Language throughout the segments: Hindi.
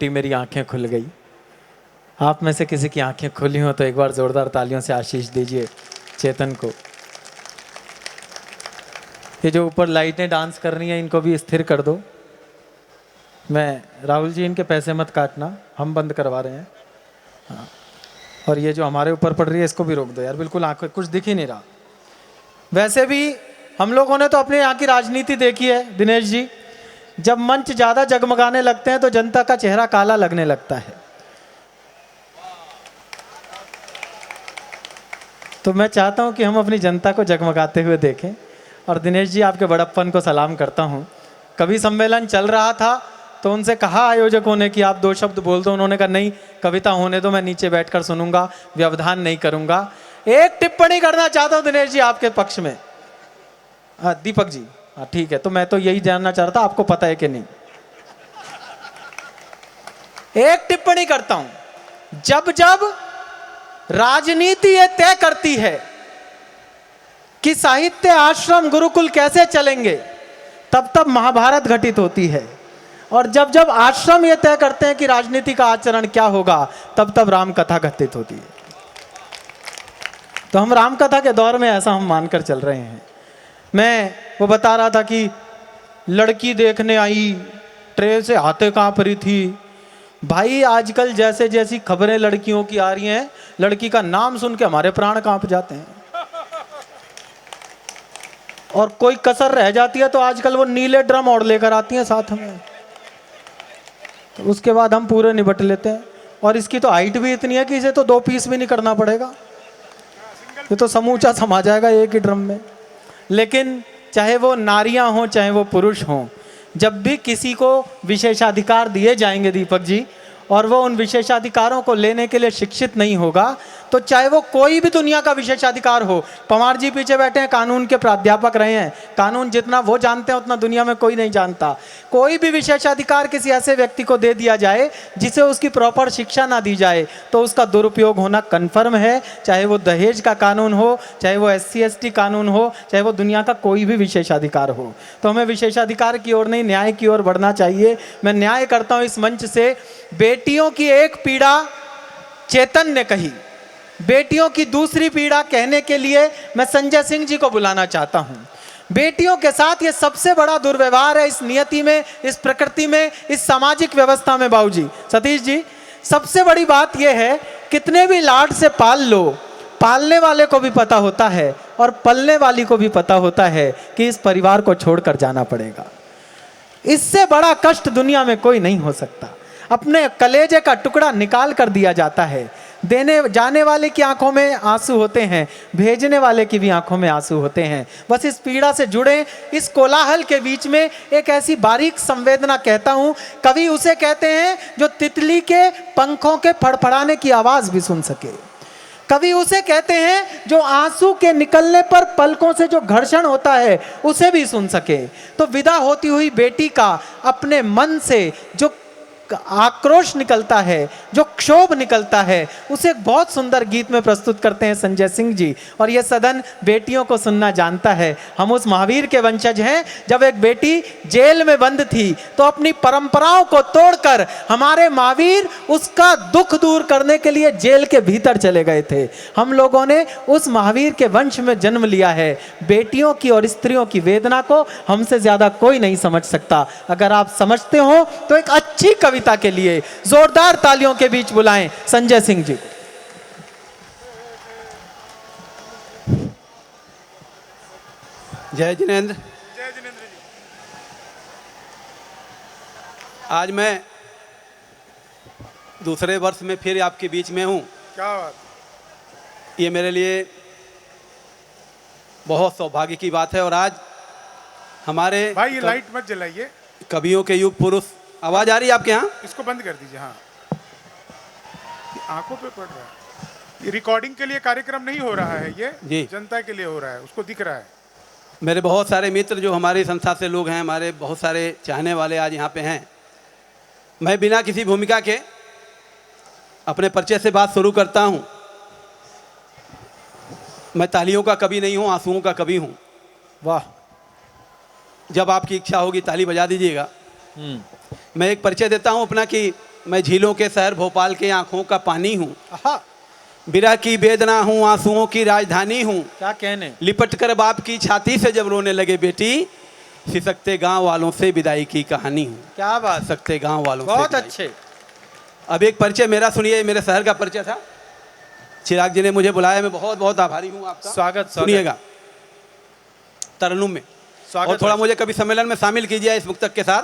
मेरी आंखें खुल गई। आप में से किसी की आंखें खुली हो तो एक बार जोरदार तालियों से आशीष दीजिए चेतन को। ये जो ऊपर लाइटें डांस कर रही हैं इनको भी स्थिर कर दो। मैं राहुल जी इनके पैसे मत काटना, हम बंद करवा रहे हैं। हाँ। और ये जो हमारे ऊपर पड़ रही है इसको भी रोक दो यार, बिल्कुल आंखें कुछ दिख ही नहीं रहा। वैसे भी हम लोगों ने तो अपने यहाँ की राजनीति देखी है दिनेश जी, जब मंच ज्यादा जगमगाने लगते हैं तो जनता का चेहरा काला लगने लगता है। तो मैं चाहता हूं कि हम अपनी जनता को जगमगाते हुए देखें। और दिनेश जी आपके बड़प्पन को सलाम करता हूं। कवि सम्मेलन चल रहा था तो उनसे कहा आयोजकों ने कि आप 2 शब्द बोल दो, उन्होंने कहा नहीं कविता होने दो, मैं नीचे बैठकर सुनूंगा, व्यवधान नहीं करूंगा। एक टिप्पणी करना चाहता हूं दिनेश जी आपके पक्ष में। दीपक जी हाँ ठीक है, तो मैं तो यही जानना चाह रहा था आपको पता है कि नहीं। एक टिप्पणी करता हूं, जब जब राजनीति ये तय करती है कि साहित्य आश्रम गुरुकुल कैसे चलेंगे, तब तब महाभारत घटित होती है। और जब जब आश्रम ये तय करते हैं कि राजनीति का आचरण क्या होगा, तब तब राम कथा घटित होती है। तो हम राम कथा के दौर में ऐसा हम मानकर चल रहे हैं। मैं वो बता रहा था कि लड़की देखने आई, ट्रेन से हाथे कांप रही थी। भाई आजकल जैसे जैसी खबरें लड़कियों की आ रही हैं, लड़की का नाम सुन के हमारे प्राण कांप जाते हैं। और कोई कसर रह जाती है तो आजकल वो नीले ड्रम और लेकर आती हैं साथ में, तो उसके बाद हम पूरे निपट लेते हैं। और इसकी तो हाइट भी इतनी है कि इसे तो 2 पीस भी नहीं करना पड़ेगा, ये तो समूचा समा जाएगा एक ही ड्रम में। लेकिन चाहे वो नारियां हों चाहे वो पुरुष हों, जब भी किसी को विशेषाधिकार दिए जाएंगे दीपक जी, और वो उन विशेषाधिकारों को लेने के लिए शिक्षित नहीं होगा, तो चाहे वो कोई भी दुनिया का विशेषाधिकार हो। पवार जी पीछे बैठे हैं, कानून के प्राध्यापक रहे हैं, कानून जितना वो जानते हैं उतना दुनिया में कोई नहीं जानता। कोई भी विशेषाधिकार किसी ऐसे व्यक्ति को दे दिया जाए जिसे उसकी प्रॉपर शिक्षा ना दी जाए, तो उसका दुरुपयोग होना कन्फर्म है। चाहे वो दहेज का कानून हो, चाहे वो SC/ST कानून हो, चाहे वो दुनिया का कोई भी विशेषाधिकार हो। तो हमें विशेषाधिकार की ओर नहीं, न्याय की ओर बढ़ना चाहिए। मैं न्याय करता हूँ इस मंच से। बेटियों की एक पीड़ा चेतन ने कही, बेटियों की दूसरी पीड़ा कहने के लिए मैं संजय सिंह जी को बुलाना चाहता हूं। बेटियों के साथ ये सबसे बड़ा दुर्व्यवहार है इस नियति में, इस प्रकृति में, इस सामाजिक व्यवस्था में। बाबूजी सतीश जी, सबसे बड़ी बात यह है, कितने भी लाड से पाल लो, पालने वाले को भी पता होता है और पलने वाली को भी पता होता है कि इस परिवार को छोड़कर जाना पड़ेगा। इससे बड़ा कष्ट दुनिया में कोई नहीं हो सकता। अपने कलेजे का टुकड़ा निकाल कर दिया जाता है। देने जाने वाले की आंखों में आंसू होते हैं, भेजने वाले की भी आंखों में आंसू होते हैं। बस इस पीड़ा से जुड़े इस कोलाहल के बीच में एक ऐसी बारीक संवेदना कहता हूं, कवि उसे कहते हैं जो तितली के पंखों के फड़फड़ाने की आवाज भी सुन सके। कवि उसे कहते हैं जो आंसू के निकलने पर पलकों से जो घर्षण होता है उसे भी सुन सके। तो विदा होती हुई बेटी का अपने मन से जो आक्रोश निकलता है, जो क्षोभ निकलता है, उसे एक बहुत सुंदर गीत में प्रस्तुत करते हैं संजय सिंह जी। और यह सदन बेटियों को सुनना जानता है। हम उस महावीर के वंशज हैं। जब एक बेटी जेल में बंद थी तो अपनी परंपराओं को तोड़कर हमारे महावीर उसका दुख दूर करने के लिए जेल के भीतर चले गए थे। हम लोगों ने उस महावीर के वंश में जन्म लिया है। बेटियों की और स्त्रियों की वेदना को हमसे ज्यादा कोई नहीं समझ सकता। अगर आप समझते हो तो एक अच्छी कविता के लिए जोरदार तालियों के बीच बुलाएं संजय सिंह जी को। जय जिनेंद्र। जय जिनेंद्र जी। आज मैं दूसरे वर्ष में फिर आपके बीच में हूं। क्या बात। ये मेरे लिए बहुत सौभाग्य की बात है। और आज हमारे भाई ये लाइट मत जलाइए। कवियों के युग पुरुष, आवाज आ रही है आपके यहाँ? इसको बंद कर दीजिए। हाँ, आंखों पे पड़ रहा है। ये रिकॉर्डिंग के लिए कार्यक्रम नहीं हो रहा है, ये जी जनता के लिए हो रहा है, उसको दिख रहा है। मेरे बहुत सारे मित्र जो हमारी संस्था से लोग हैं, हमारे बहुत सारे चाहने वाले आज यहाँ पे हैं। मैं बिना किसी भूमिका के अपने परिचय से बात शुरू करता हूँ। मैं तालियों का कवि नहीं हूँ, आंसुओं का कवि हूँ। वाह। जब आपकी इच्छा होगी ताली बजा दीजिएगा। मैं एक परिचय देता हूँ अपना कि मैं झीलों के शहर भोपाल के आंखों का पानी हूँ, आहा, बिरह की बेदना हूँ, आंसुओं की राजधानी हूँ। क्या कहने। लिपट कर बाप की छाती से जब रोने लगे बेटी, सिसकते गांव वालों से विदाई की कहानी हूँ। क्या बात, सिसकते गांव वालों से बहुत विदाई। अच्छे। अब एक परिचय मेरा सुनिए, मेरे शहर का परिचय था। चिराग जी ने मुझे बुलाया, मैं बहुत बहुत आभारी हूँ आपका। स्वागत सुनिएगा तरन्नुम में, स्वागत। और थोड़ा मुझे कभी सम्मेलन में शामिल कीजिए इस मुक्तक के साथ।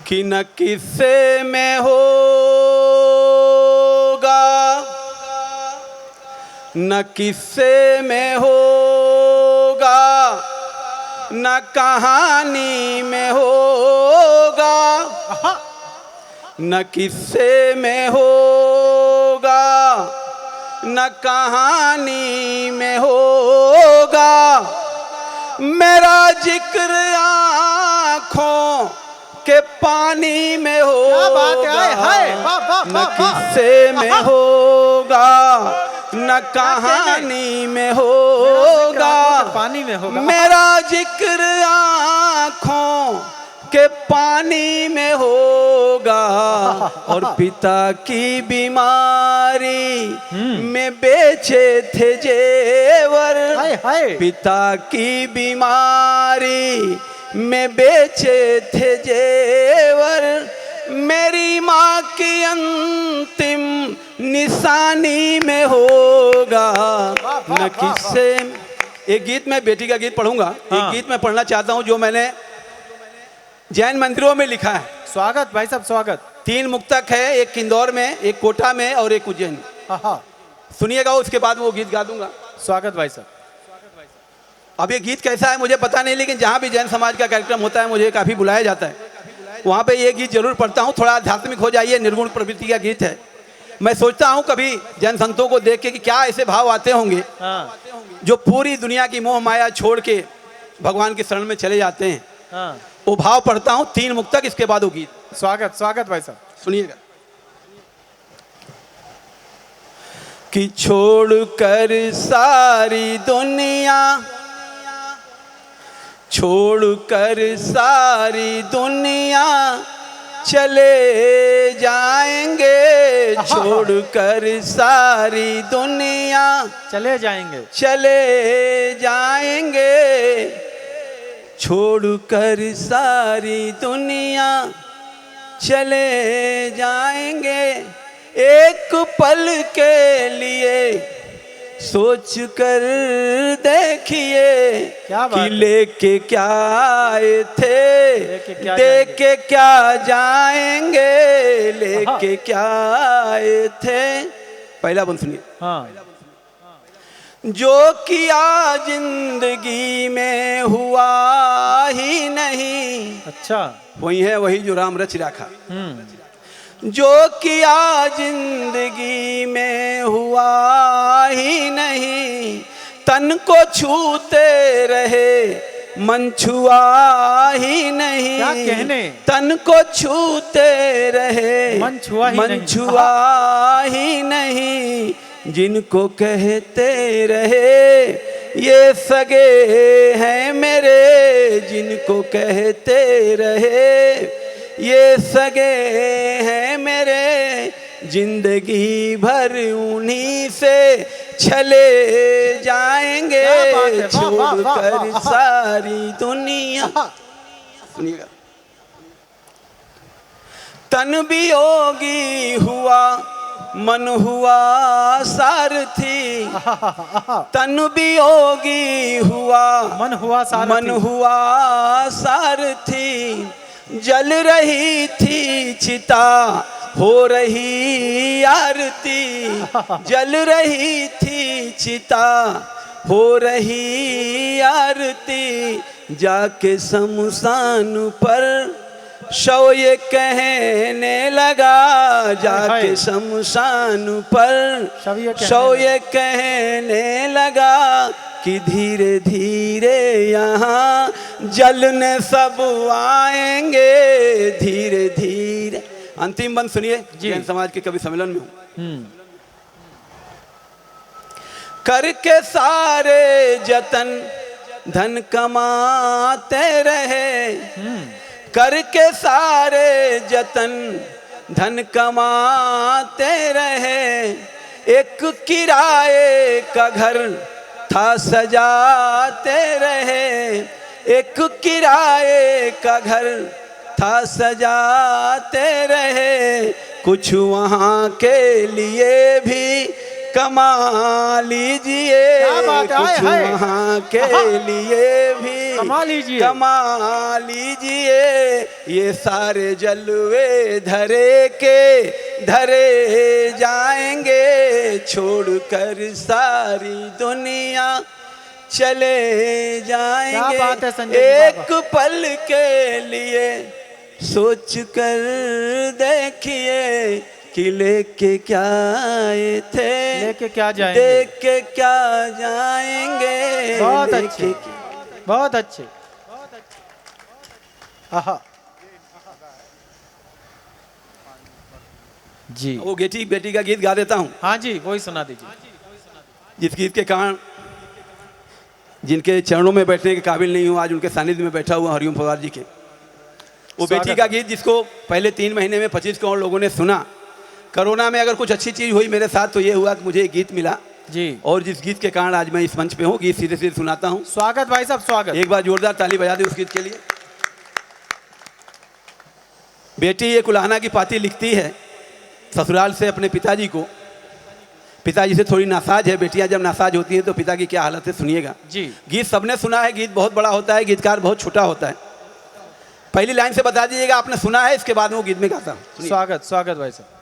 कि न किस्से में होगा, न किस्से में होगा, न कहानी में होगा, न किस्से में होगा, न कहानी में होगा, मेरा जिक्र आँखों के पानी में होगा। क्या बात है, हाय, वाह, वाह, न वाह, किस्से में होगा, न कहानी में होगा, पानी में होगा, मेरा जिक्र आँखों के पानी में होगा। और पिता की बीमारी में बेचे थे जेवर, हाय हाय, पिता की बीमारी में बेचे थे जेवर, मेरी माँ की अंतिम निशानी में होगा। न किससे, एक गीत मैं बेटी का गीत पढ़ूंगा। एक गीत मैं पढ़ना चाहता हूँ जो मैंने जैन मंदिरों में लिखा है। स्वागत भाई साहब, स्वागत। 3 मुक्तक है, एक इंदौर में, एक कोटा में और एक उज्जैन में। सुनिएगा, उसके बाद वो गीत गा दूंगा। स्वागत भाई साहब। अब ये गीत कैसा है मुझे पता नहीं, लेकिन जहाँ भी जैन समाज का कार्यक्रम होता है मुझे काफ़ी बुलाया जाता है, वहाँ पे ये गीत जरूर पढ़ता हूँ। थोड़ा आध्यात्मिक हो जाइए, निर्गुण प्रवृत्ति का गीत है। मैं सोचता हूँ कभी जैन संतों को देख के कि क्या ऐसे भाव आते होंगे जो पूरी दुनिया की मोह माया छोड़ के भगवान की शरण में चले जाते हैं। वो भाव पढ़ता हूँ, 3 मुक्तक, इसके बाद वो गीत। स्वागत, स्वागत भाई साहब, सुनिएगा। कि छोड़कर सारी दुनिया, छोड़कर सारी दुनिया चले जाएंगे, छोड़कर सारी दुनिया चले जाएंगे, चले जाएंगे, छोड़कर सारी दुनिया चले जाएंगे। एक पल के लिए सोच कर देखिए कि लेके क्या आए थे, देख के क्या जाएंगे, लेके क्या आए थे। पहला बंद सुनिए। जो किया जिंदगी में हुआ ही नहीं, अच्छा वही है, वही जो राम रच रखा। जो किया जिंदगी में हुआ ही नहीं, तन को छूते रहे मन छुआ ही नहीं। क्या कहने, तन को छूते रहे मन छुआ ही नहीं, जिनको कहते रहे ये सगे हैं मेरे, जिनको कहते रहे ये सगे हैं मेरे, जिंदगी भर उन्हीं से चले जाएंगे, छोड़कर सारी दुनिया। सुनिएगा। तन वियोगी हुआ मन हुआ सारथी, तन वियोगी हुआ मन हुआ सारथी, मन हुआ सारथी, जल रही थी चिता हो रही आरती, जल रही थी चिता हो रही आरती, जाके शमशान पर शव ये कहने लगा, जाके शमशान पर शव ये कहने लगा कि धीरे धीरे यहाँ जलने सब आएंगे, धीरे धीरे। अंतिम बंद सुनिए, जैन समाज के कवि सम्मेलन में हूँ। करके सारे जतन धन कमाते रहे, करके सारे जतन धन कमाते रहे, एक किराए का घर था सजाते रहे, एक किराए का घर था सजाते रहे, कुछ वहाँ के लिए भी कमा लीजिए, कुछ वहाँ के लिए भी कमा लीजिए, ये सारे जलवे धरे के धरे जाएंगे, छोड़कर सारी दुनिया चले जाएंगे, एक पल के लिए सोच कर देखिए कि लेके क्या आए थे, लेके क्या जाएंगे, देख के क्या जाएंगे। बहुत अच्छे, बहुत अच्छे। आहा जी, वो बेटी बेटी का गीत गा देता हूँ। हाँ जी, वही सुना दीजिए। जिस गीत के कारण जिनके चरणों में बैठने के काबिल नहीं हूँ, आज उनके सानिध्य में बैठा हुआ हरिओम पवार जी के, वो बेटी का गीत जिसको पहले 3 महीने में 25 करोड़ लोगों ने सुना। कोरोना में अगर कुछ अच्छी चीज़ हुई मेरे साथ तो ये हुआ कि मुझे एक गीत मिला जी, और जिस गीत के कारण आज मैं इस मंच पे हूँ, गीत सीधे सीधे सुनाता हूँ। स्वागत भाई साहब, स्वागत। एक बार जोरदार ताली बजा दे उस गीत के लिए। बेटी ये कुल्हाना की पाती लिखती है ससुराल से अपने पिताजी को। पिताजी से थोड़ी नासाज है, बेटियां जब नासाज होती हैं तो पिता की क्या हालत है सुनिएगा जी। गीत सबने सुना है, गीत बहुत बड़ा होता है, गीतकार बहुत छोटा होता है। पहली लाइन से बता दीजिएगा आपने सुना है, इसके बाद में वो गीत में गाता हूँ। स्वागत, स्वागत भाई साहब।